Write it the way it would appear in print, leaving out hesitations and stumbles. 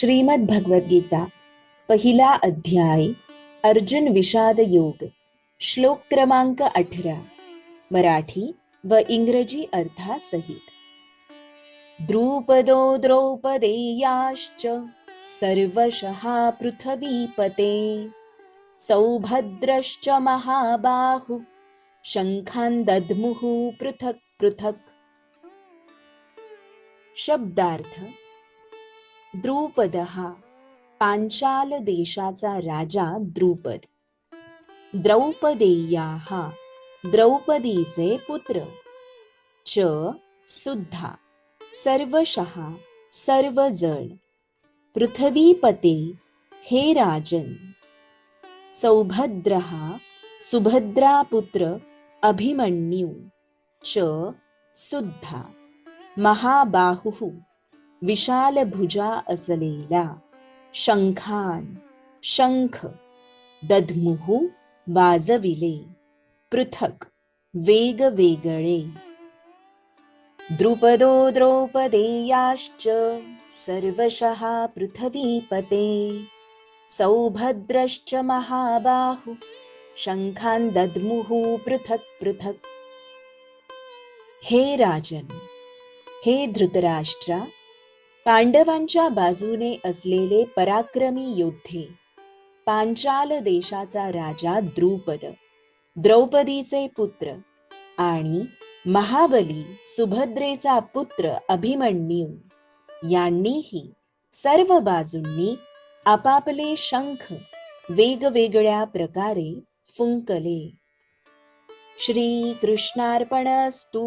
श्रीमद् भगवद्गीता पहिला अध्याय अर्जुन विषाद योग श्लोक क्रमांक 18 मराठी व इंग्रजी अर्थासहित। द्रुपदो द्रौपदेयाश्च सर्वशः पृथ्वीपते सौभद्रश्च महाबाहु शंखान् दद्मुः पृथक् पृथक्। शब्दार्थ: द्रुपद हा पांचाल देशाचा राजा द्रुपद, द्रौपदेया हा द्रौपदीचे पुत्र, च सुद्धा सर्वशः सर्वजण, पृथ्वीपते हे राजन, सौभद्र हा सुभद्रापुत्र अभिमन्यू, च सुद्धा महाबाहुः विशाल भुजा असलेला, शंखान शंख, दद्मुहु वाजविले, पृथक वेगवेगळे। द्रुपदो द्रौपदेयाश्च सर्वशः पृथ्वीपते सौभद्रश्च महाबाहु शंखान् दद्मुहु पृथक पृथक। हे राजन, हे धृतराष्ट्रा, पांडवांच्या बाजूने असलेले पराक्रमी योद्धे, पांचाल देशाचा राजा द्रुपद, द्रौपदीचे पुत्र आणि महाबली सुभद्रेचा पुत्र अभिमन्यू यांनीही सर्व बाजूंनी आपापले शंख वेगवेगळ्या प्रकारे फुंकले। श्री कृष्णार्पणस्तु।